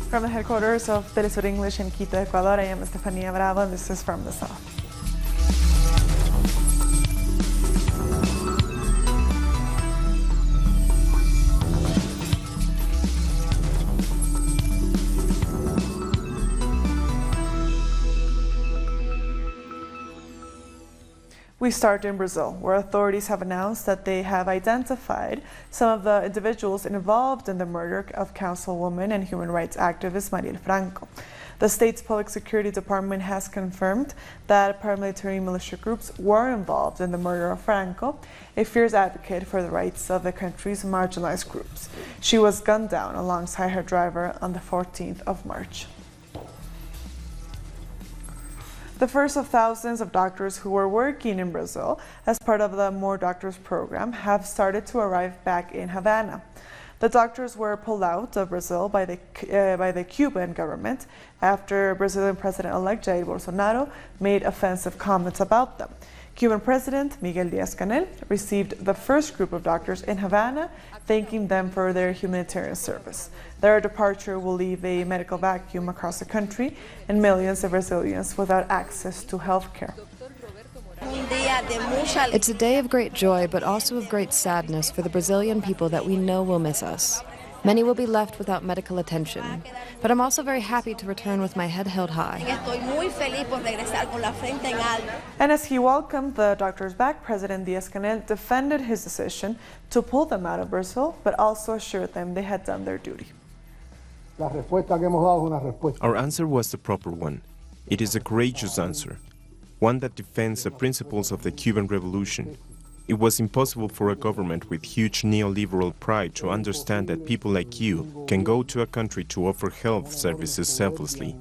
From the headquarters of Telesur English in Quito, Ecuador, I am Estefanía Bravo, and this is From the South. We start in Brazil, where authorities have announced that they have identified some of the individuals involved in the murder of councilwoman and human rights activist Marielle Franco. The state's public security department has confirmed that paramilitary militia groups were involved in the murder of Franco, a fierce advocate for the rights of the country's marginalized groups. She was gunned down alongside her driver on the 14th of March. The first of thousands of doctors who were working in Brazil as part of the More Doctors program have started to arrive back in Havana. The doctors were pulled out of Brazil by the Cuban government after Brazilian President-elect Jair Bolsonaro made offensive comments about them. Cuban President Miguel Díaz-Canel received the first group of doctors in Havana, thanking them for their humanitarian service. Their departure will leave a medical vacuum across the country and millions of Brazilians without access to health care. It's a day of great joy, but also of great sadness for the Brazilian people that we know will miss us. Many will be left without medical attention, but I'm also very happy to return with my head held high. And as he welcomed the doctors back, President Díaz-Canel defended his decision to pull them out of Brazil, but also assured them they had done their duty. Our answer was the proper one. It is a courageous answer, one that defends the principles of the Cuban Revolution. It was impossible for a government with huge neoliberal pride to understand that people like you can go to a country to offer health services selflessly.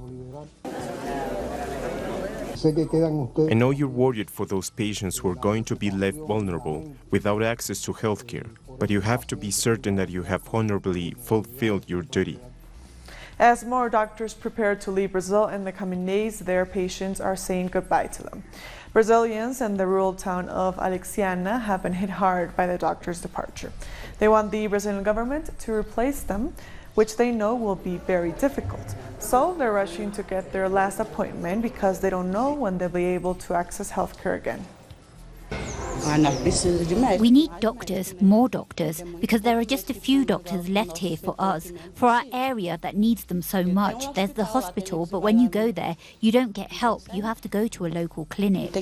I know you're worried for those patients who are going to be left vulnerable without access to health care, but you have to be certain that you have honorably fulfilled your duty. As more doctors prepare to leave Brazil in the coming days, their patients are saying goodbye to them. Brazilians in the rural town of Alexiana have been hit hard by the doctor's departure. They want the Brazilian government to replace them, which they know will be very difficult. So they're rushing to get their last appointment because they don't know when they'll be able to access healthcare again. We need doctors, more doctors, because there are just a few doctors left here for us, for our area that needs them so much. There's the hospital, but when you go there, you don't get help. You have to go to a local clinic.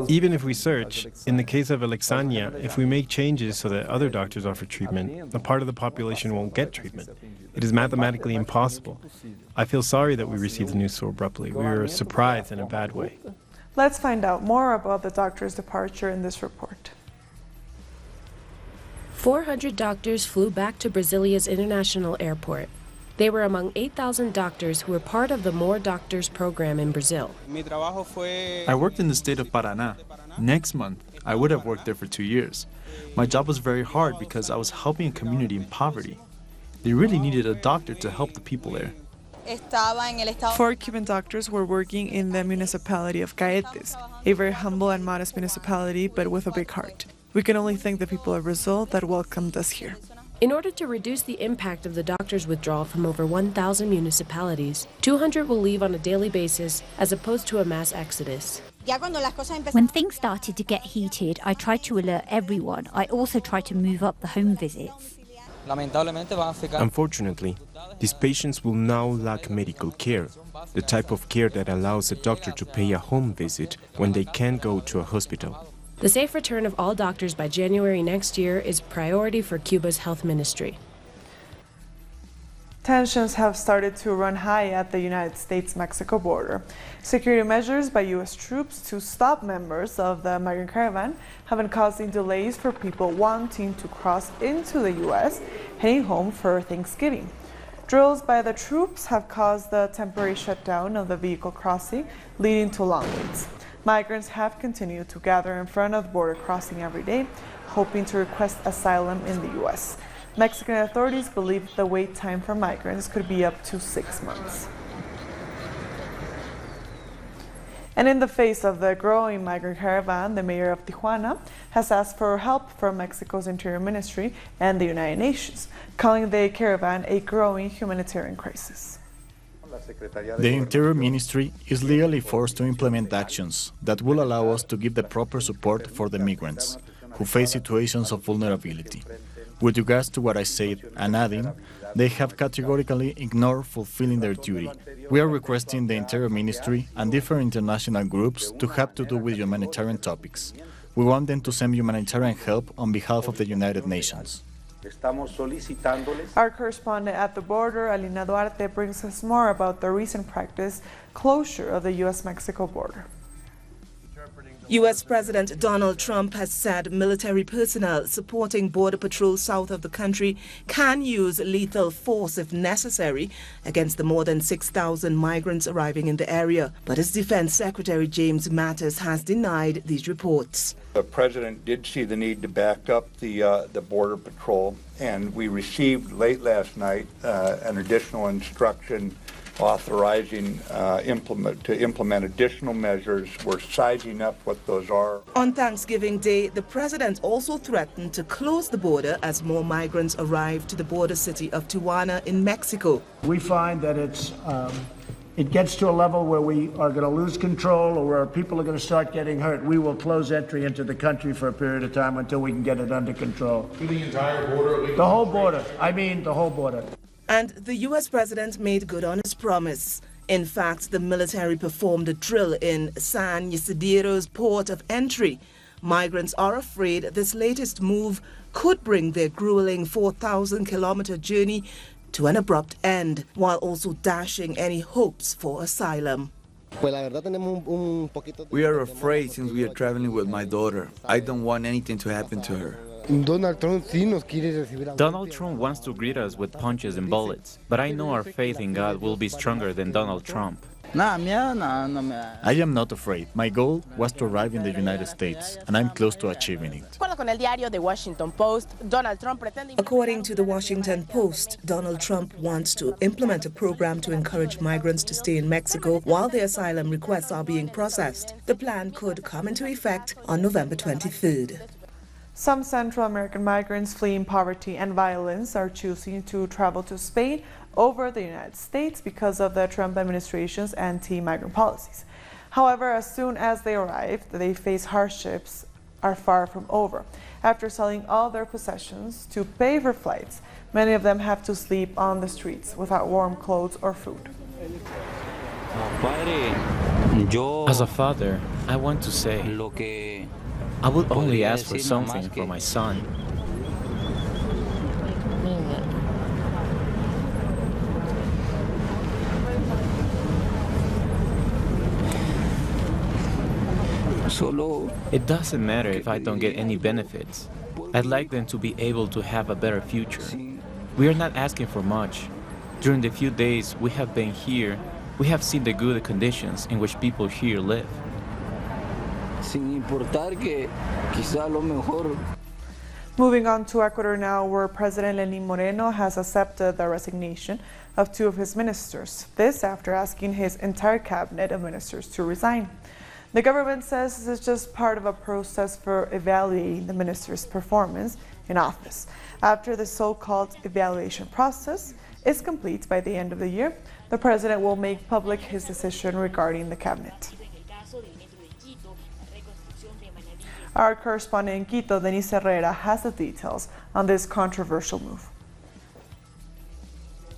Even if we search, in the case of Alexandria, if we make changes so that other doctors offer treatment, a part of the population won't get treatment. It is mathematically impossible. I feel sorry that we received the news so abruptly. We were surprised in a bad way. Let's find out more about the doctor's departure in this report. 400 doctors flew back to Brasília's international airport. They were among 8,000 doctors who were part of the More Doctors program in Brazil. I worked in the state of Paraná. Next month, I would have worked there for 2 years. My job was very hard because I was helping a community in poverty. They really needed a doctor to help the people there. 4 Cuban doctors were working in the municipality of Caetes, a very humble and modest municipality, but with a big heart. We can only thank the people of Brazil that welcomed us here. In order to reduce the impact of the doctors' withdrawal from over 1,000 municipalities, 200 will leave on a daily basis as opposed to a mass exodus. When things started to get heated, I tried to alert everyone. I also tried to move up the home visits. Unfortunately, these patients will now lack medical care, the type of care that allows a doctor to pay a home visit when they can't go to a hospital. The safe return of all doctors by January next year is priority for Cuba's health ministry. Tensions have started to run high at the United States-Mexico border. Security measures by U.S. troops to stop members of the migrant caravan have been causing delays for people wanting to cross into the U.S. heading home for Thanksgiving. Drills by the troops have caused the temporary shutdown of the vehicle crossing, leading to long waits. Migrants have continued to gather in front of the border crossing every day, hoping to request asylum in the U.S. Mexican authorities believe the wait time for migrants could be up to 6 months. And in the face of the growing migrant caravan, the mayor of Tijuana has asked for help from Mexico's Interior Ministry and the United Nations, calling the caravan a growing humanitarian crisis. The Interior Ministry is legally forced to implement actions that will allow us to give the proper support for the migrants who face situations of vulnerability. With regards to what I said and adding, they have categorically ignored fulfilling their duty. We are requesting the Interior Ministry and different international groups to have to do with humanitarian topics. We want them to send humanitarian help on behalf of the United Nations. Our correspondent at the border, Alina Duarte, brings us more about the recent practice closure of the U.S.-Mexico border. U.S. President Donald Trump has said military personnel supporting Border Patrol south of the country can use lethal force if necessary against the more than 6,000 migrants arriving in the area. But his Defense Secretary James Mattis has denied these reports. The President did see the need to back up the Border Patrol, and we received late last night an additional instruction authorizing to implement additional measures. We're sizing up what those are. On Thanksgiving Day, the president also threatened to close the border as more migrants arrive to the border city of Tijuana in Mexico. We find that it gets to a level where we are going to lose control or where people are going to start getting hurt. We will close entry into the country for a period of time until we can get it under control. The entire border? The whole border. I mean the whole border. And the U.S. president made good on his promise. In fact, the military performed a drill in San Ysidro's port of entry. Migrants are afraid this latest move could bring their grueling 4,000-kilometer journey to an abrupt end, while also dashing any hopes for asylum. We are afraid since we are traveling with my daughter. I don't want anything to happen to her. Donald Trump wants to greet us with punches and bullets, but I know our faith in God will be stronger than Donald Trump. I am not afraid. My goal was to arrive in the United States, and I'm close to achieving it. According to the Washington Post, Donald Trump wants to implement a program to encourage migrants to stay in Mexico while their asylum requests are being processed. The plan could come into effect on November 23rd. Some Central American migrants fleeing poverty and violence are choosing to travel to Spain over the United States because of the Trump administration's anti-migrant policies. However, as soon as they arrive, they face hardships are far from over. After selling all their possessions to pay for flights, many of them have to sleep on the streets without warm clothes or food. As a father, I want to say, I would only ask for something for my son. It doesn't matter if I don't get any benefits. I'd like them to be able to have a better future. We are not asking for much. During the few days we have been here, we have seen the good conditions in which people here live. Moving on to Ecuador now, where President Lenín Moreno has accepted the resignation of 2 of his ministers. This after asking his entire cabinet of ministers to resign. The government says this is just part of a process for evaluating the minister's performance in office. After the so-called evaluation process is complete by the end of the year, the president will make public his decision regarding the cabinet. Our correspondent in Quito, Denise Herrera, has the details on this controversial move.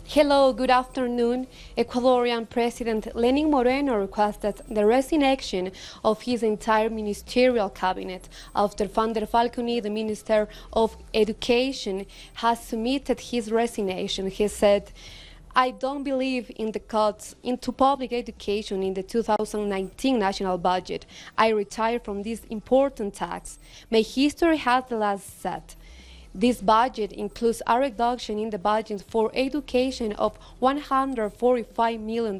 Hello, good afternoon. Ecuadorian President Lenín Moreno requested the resignation of his entire ministerial cabinet after Van der Falconi, the Minister of Education, has submitted his resignation. He said, "I don't believe in the cuts into public education in the 2019 national budget. I retire from this important tax. My history has the last set. This budget includes a reduction in the budget for education of $145 million,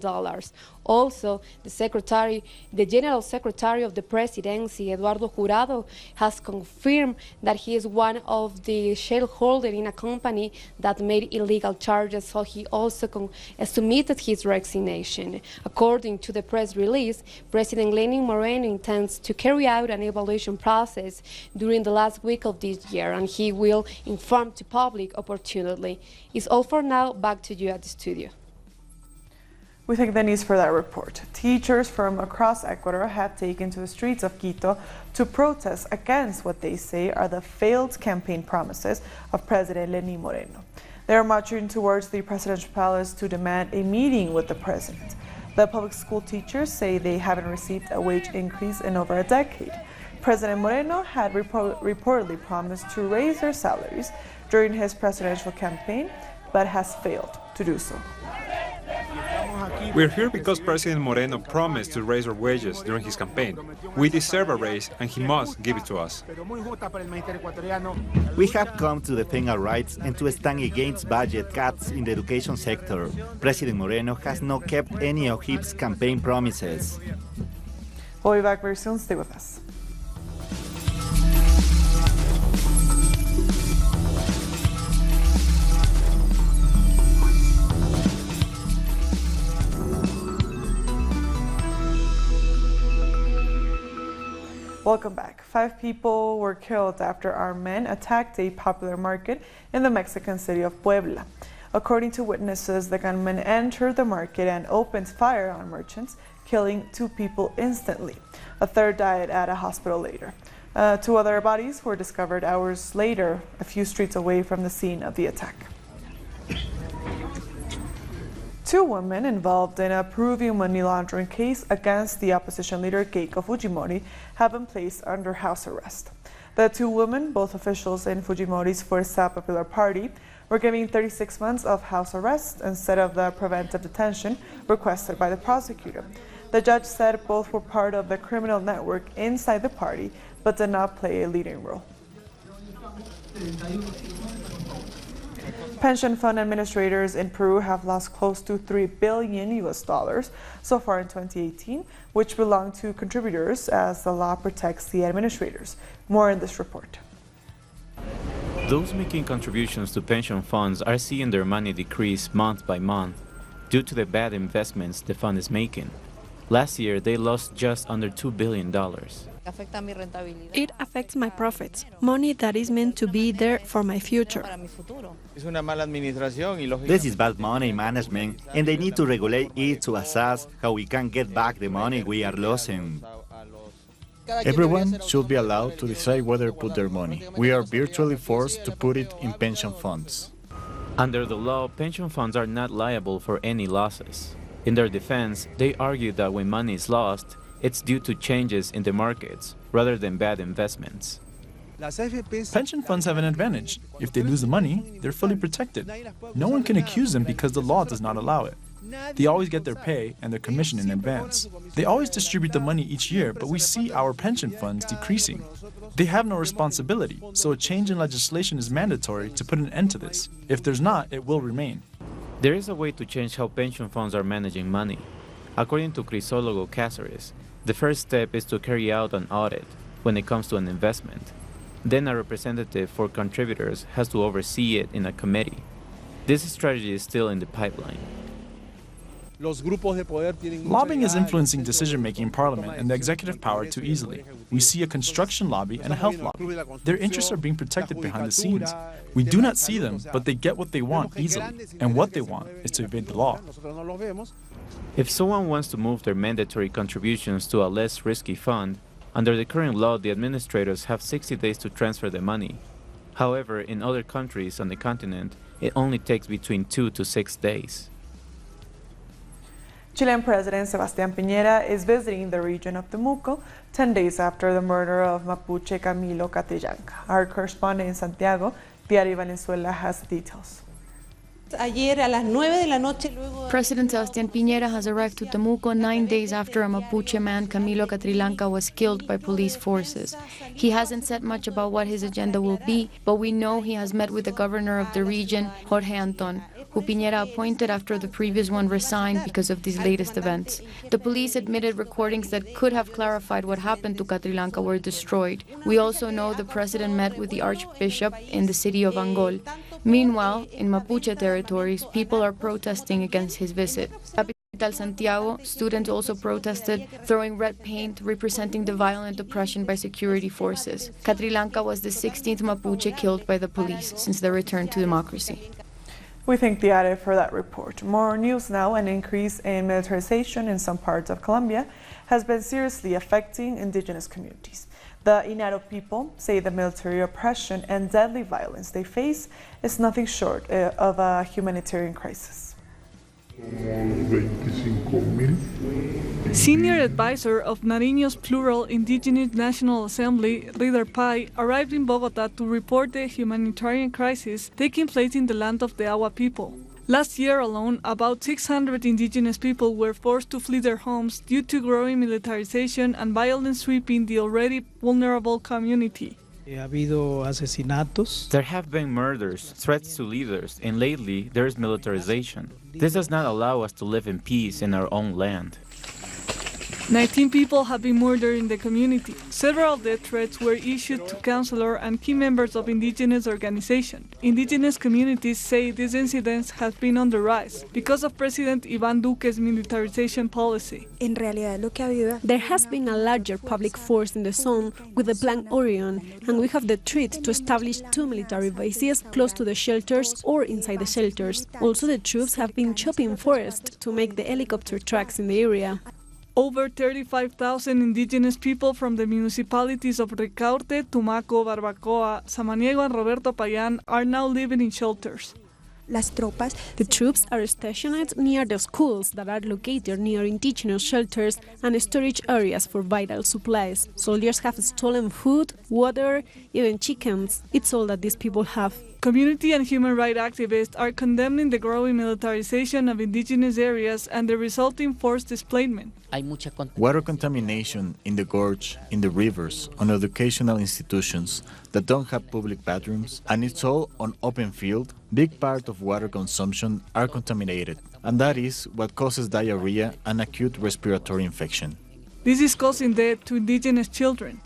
Also, the General Secretary of the Presidency, Eduardo Jurado, has confirmed that he is one of the shareholders in a company that made illegal charges, so he also submitted his resignation. According to the press release, President Lenin Moreno intends to carry out an evaluation process during the last week of this year, and he will inform the public opportunely. It's all for now. Back to you at the studio. We thank Denise for that report. Teachers from across Ecuador have taken to the streets of Quito to protest against what they say are the failed campaign promises of President Lenin Moreno. They are marching towards the presidential palace to demand a meeting with the president. The public school teachers say they haven't received a wage increase in over a decade. President Moreno had reportedly promised to raise their salaries during his presidential campaign, but has failed to do so. We're here because President Moreno promised to raise our wages during his campaign. We deserve a raise, and he must give it to us. We have come to defend our rights and to stand against budget cuts in the education sector. President Moreno has not kept any of his campaign promises. We'll be back very soon. Stay with us. Welcome back. 5 people were killed after armed men attacked a popular market in the Mexican city of Puebla. According to witnesses, the gunmen entered the market and opened fire on merchants, killing 2 people instantly. A third died at a hospital later. 2 other bodies were discovered hours later, a few streets away from the scene of the attack. 2 women involved in a Peruvian money laundering case against the opposition leader Keiko Fujimori have been placed under house arrest. The 2 women, both officials in Fujimori's Fuerza Popular Party, were given 36 months of house arrest instead of the preventive detention requested by the prosecutor. The judge said both were part of the criminal network inside the party, but did not play a leading role. Pension fund administrators in Peru have lost close to $3 billion so far in 2018, which belong to contributors as the law protects the administrators. More in this report. Those making contributions to pension funds are seeing their money decrease month by month due to the bad investments the fund is making. Last year, they lost just under $2 billion. It affects my profits, money that is meant to be there for my future. This is bad money management, and they need to regulate it to assess how we can get back the money we are losing. Everyone should be allowed to decide whether to put their money. We are virtually forced to put it in pension funds. Under the law, pension funds are not liable for any losses. In their defense, they argue that when money is lost, it's due to changes in the markets rather than bad investments. Pension funds have an advantage. If they lose the money, they're fully protected. No one can accuse them because the law does not allow it. They always get their pay and their commission in advance. They always distribute the money each year, but we see our pension funds decreasing. They have no responsibility, so a change in legislation is mandatory to put an end to this. If there's not, it will remain. There is a way to change how pension funds are managing money. According to Crisólogo Cáceres, the first step is to carry out an audit when it comes to an investment. Then a representative for contributors has to oversee it in a committee. This strategy is still in the pipeline. Lobbying is influencing decision-making in Parliament and the executive power too easily. We see a construction lobby and a health lobby. Their interests are being protected behind the scenes. We do not see them, but they get what they want easily. And what they want is to evade the law. If someone wants to move their mandatory contributions to a less risky fund, under the current law, the administrators have 60 days to transfer the money. However, in other countries on the continent, it only takes between 2 to 6 days. Chilean President Sebastián Piñera is visiting the region of Temuco 10 days after the murder of Mapuche Camilo Catrillanca. Our correspondent in Santiago, Diari Valenzuela, has the details. President Sebastián Piñera has arrived to Temuco 9 days after a Mapuche man, Camilo Catrillanca, was killed by police forces. He hasn't said much about what his agenda will be, but we know he has met with the governor of the region, Jorge Anton, who Piñera appointed after the previous one resigned because of these latest events. The police admitted recordings that could have clarified what happened to Catrillanca were destroyed. We also know the president met with the archbishop in the city of Angol. Meanwhile, in Mapuche territories, people are protesting against his visit. Capital Santiago, students also protested, throwing red paint representing the violent oppression by security forces. Catrillanca was the 16th Mapuche killed by the police since their return to democracy. We thank the ARE for that report. More news now. An increase in militarization in some parts of Colombia has been seriously affecting indigenous communities. The Inaro people say the military oppression and deadly violence they face is nothing short of a humanitarian crisis. Senior advisor of Nariño's Plural Indigenous National Assembly, Reader Pai, arrived in Bogota to report the humanitarian crisis taking place in the land of the Awa people. Last year alone, about 600 indigenous people were forced to flee their homes due to growing militarization and violence sweeping the already vulnerable community. There have been murders, threats to leaders, and lately there is militarization. This does not allow us to live in peace in our own land. 19 people have been murdered in the community. Several death threats were issued to councillors and key members of indigenous organizations. Indigenous communities say these incidents have been on the rise because of President Iván Duque's militarization policy. There has been a larger public force in the zone with the Plan Orion, and we have the threat to establish 2 military bases close to the shelters or inside the shelters. Also, the troops have been chopping forest to make the helicopter tracks in the area. Over 35,000 indigenous people from the municipalities of Ricaurte, Tumaco, Barbacoa, Samaniego, and Roberto Payán are now living in shelters. The troops are stationed near the schools that are located near indigenous shelters and storage areas for vital supplies. Soldiers have stolen food, water, even chickens. It's all that these people have. Community and human rights activists are condemning the growing militarization of indigenous areas and the resulting forced displacement. Water contamination in the gorge, in the rivers, on educational institutions that don't have public bathrooms, and it's all on open field. Big part of water consumption are contaminated, and that is what causes diarrhea and acute respiratory infection. This is causing death to indigenous children.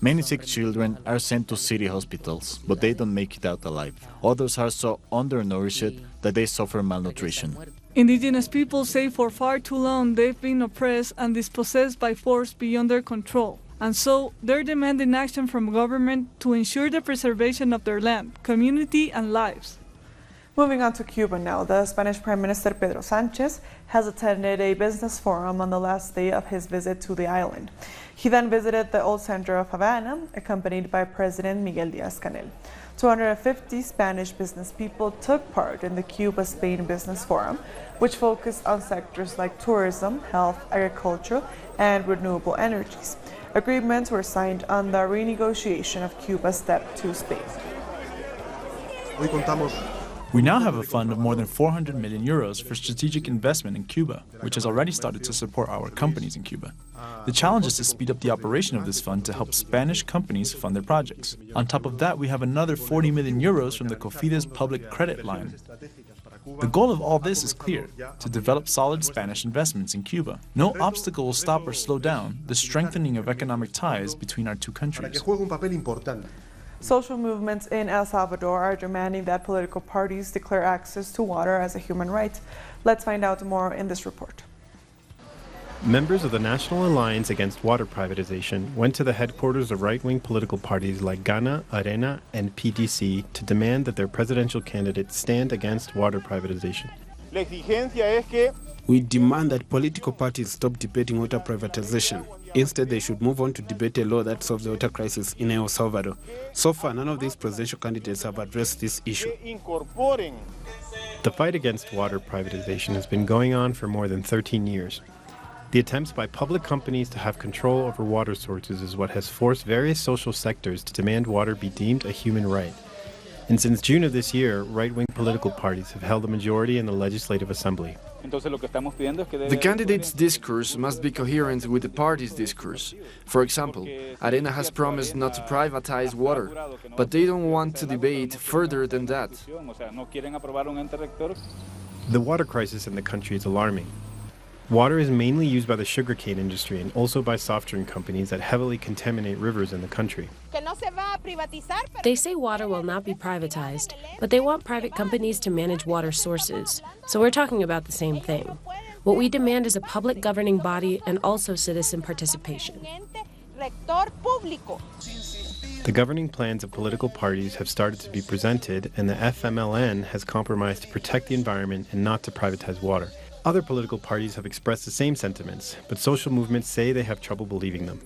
Many sick children are sent to city hospitals, but they don't make it out alive. Others are so undernourished that they suffer malnutrition. Indigenous people say for far too long they've been oppressed and dispossessed by force beyond their control. And so they're demanding action from government to ensure the preservation of their land, community, and lives. Moving on to Cuba now, the Spanish Prime Minister Pedro Sánchez has attended a business forum on the last day of his visit to the island. He then visited the old center of Havana, accompanied by President Miguel Díaz-Canel. 250 Spanish business people took part in the Cuba-Spain Business Forum, which focused on sectors like tourism, health, agriculture, and renewable energies. Agreements were signed on the renegotiation of Cuba's debt to Spain. We now have a fund of more than 400 million euros for strategic investment in Cuba, which has already started to support our companies in Cuba. The challenge is to speed up the operation of this fund to help Spanish companies fund their projects. On top of that, we have another 40 million euros from the COFIDES public credit line. The goal of all this is clear, to develop solid Spanish investments in Cuba. No obstacle will stop or slow down the strengthening of economic ties between our two countries. Social movements in El Salvador are demanding that political parties declare access to water as a human right. Let's find out more in this report. Members of the National Alliance Against Water Privatization went to the headquarters of right-wing political parties like Gana, Arena, and PDC to demand that their presidential candidates stand against water privatization. We demand that political parties stop debating water privatization. Instead, they should move on to debate a law that solves the water crisis in El Salvador. So far, none of these presidential candidates have addressed this issue. The fight against water privatization has been going on for more than 13 years. The attempts by public companies to have control over water sources is what has forced various social sectors to demand water be deemed a human right. And since June of this year, right-wing political parties have held a majority in the Legislative Assembly. The candidate's discourse must be coherent with the party's discourse. For example, Arena has promised not to privatize water, but they don't want to debate further than that. The water crisis in the country is alarming. Water is mainly used by the sugarcane industry and also by soft drink companies that heavily contaminate rivers in the country. They say water will not be privatized, but they want private companies to manage water sources. So we're talking about the same thing. What we demand is a public governing body and also citizen participation. The governing plans of political parties have started to be presented, and the FMLN has compromised to protect the environment and not to privatize water. Other political parties have expressed the same sentiments, but social movements say they have trouble believing them.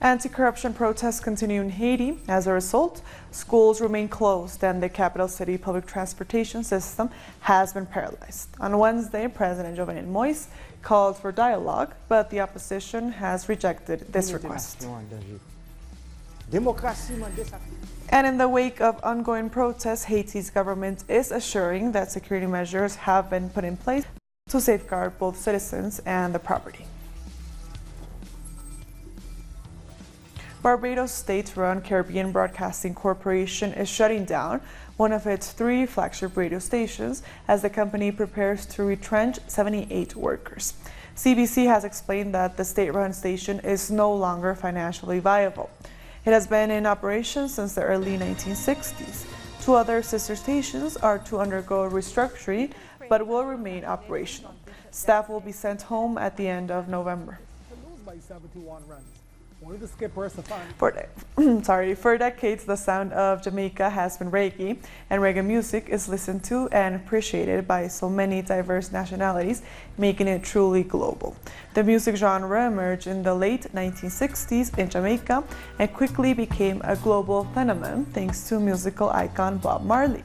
Anti-corruption protests continue in Haiti. As a result, schools remain closed and the capital city public transportation system has been paralyzed. On Wednesday, President Jovenel Moïse called for dialogue, but the opposition has rejected this request. And in the wake of ongoing protests, Haiti's government is assuring that security measures have been put in place to safeguard both citizens and the property. Barbados state-run Caribbean Broadcasting Corporation is shutting down one of its 3 flagship radio stations as the company prepares to retrench 78 workers. CBC has explained that the state-run station is no longer financially viable. It has been in operation since the early 1960s. 2 other sister stations are to undergo restructuring but will remain operational. Staff will be sent home at the end of November. For decades, the sound of Jamaica has been reggae, and reggae music is listened to and appreciated by so many diverse nationalities, making it truly global. The music genre emerged in the late 1960s in Jamaica and quickly became a global phenomenon thanks to musical icon Bob Marley.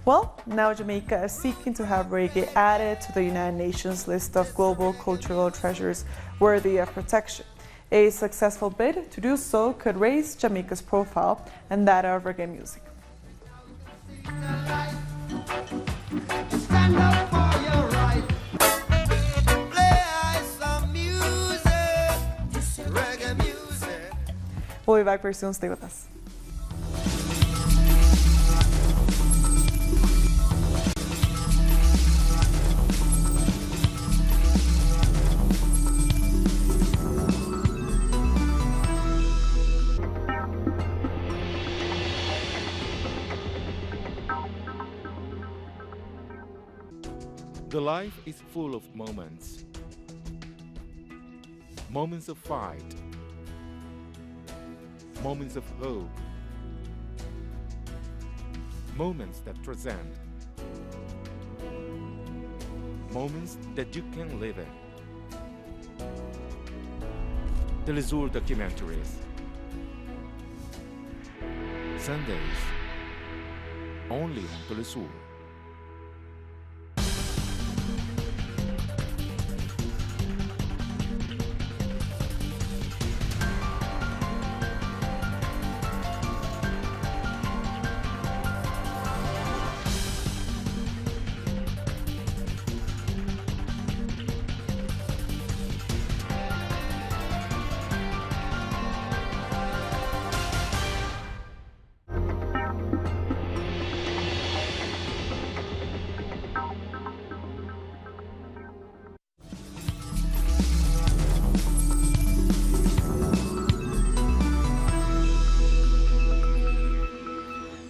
Well, now Jamaica is seeking to have reggae added to the United Nations list of global cultural treasures worthy of protection. A successful bid to do so could raise Jamaica's profile and that of reggae music. We'll be back very soon. Stay with us. The life is full of moments. Moments of fight. Moments of hope. Moments that transcend. Moments that you can live in. Telesur documentaries. Sundays. Only on Telesur.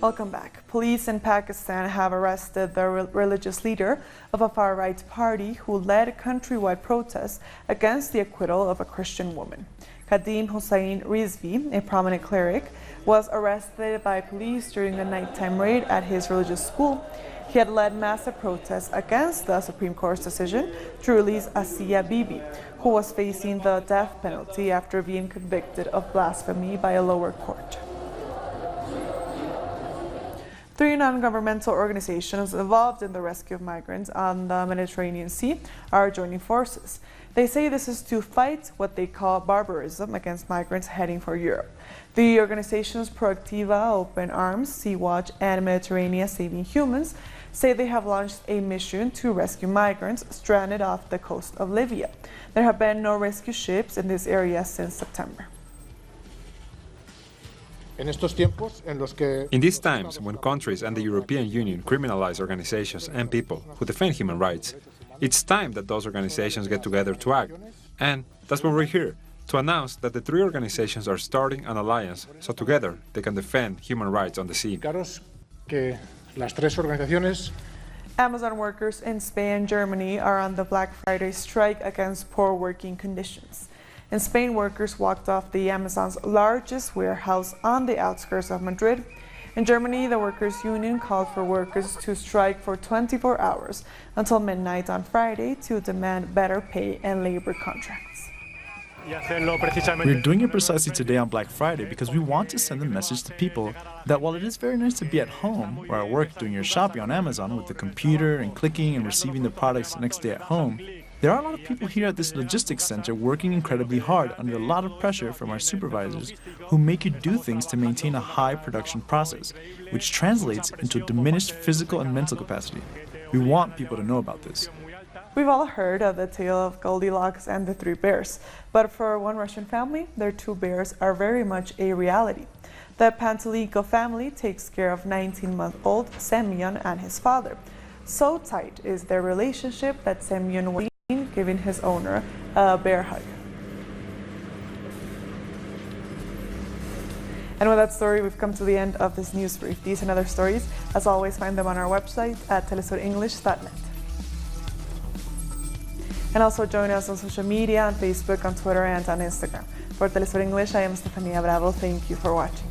Welcome back. Police in Pakistan have arrested the religious leader of a far-right party who led countrywide protests against the acquittal of a Christian woman. Kadim Hussain Rizvi, a prominent cleric, was arrested by police during a nighttime raid at his religious school. He had led massive protests against the Supreme Court's decision to release Asiya Bibi, who was facing the death penalty after being convicted of blasphemy by a lower court. 3 non-governmental organizations involved in the rescue of migrants on the Mediterranean Sea are joining forces. They say this is to fight what they call barbarism against migrants heading for Europe. The organizations Proactiva, Open Arms, Sea-Watch, and Mediterranean Saving Humans say they have launched a mission to rescue migrants stranded off the coast of Libya. There have been no rescue ships in this area since September. In these times, when countries and the European Union criminalize organizations and people who defend human rights, it's time that those organizations get together to act. And that's why we're here, to announce that the 3 organizations are starting an alliance so together they can defend human rights on the sea. Amazon workers in Spain and Germany are on the Black Friday strike against poor working conditions. In Spain, workers walked off the Amazon's largest warehouse on the outskirts of Madrid. In Germany, the workers' union called for workers to strike for 24 hours until midnight on Friday to demand better pay and labor contracts. We're doing it precisely today on Black Friday because we want to send a message to people that while it is very nice to be at home or at work doing your shopping on Amazon with the computer and clicking and receiving the products the next day at home, there are a lot of people here at this logistics center working incredibly hard under a lot of pressure from our supervisors who make you do things to maintain a high production process, which translates into diminished physical and mental capacity. We want people to know about this. We've all heard of the tale of Goldilocks and the 3 bears, but for one Russian family, their 2 bears are very much a reality. The Panteliko family takes care of 19-month-old Semyon and his father. So tight is their relationship that Semyon was giving his owner a bear hug. And with that story, we've come to the end of this news brief. These and other stories, as always, find them on our website at telesurenglish.net. And also join us on social media, on Facebook, on Twitter, and on Instagram. For Telesur English, I am Stefania Bravo. Thank you for watching.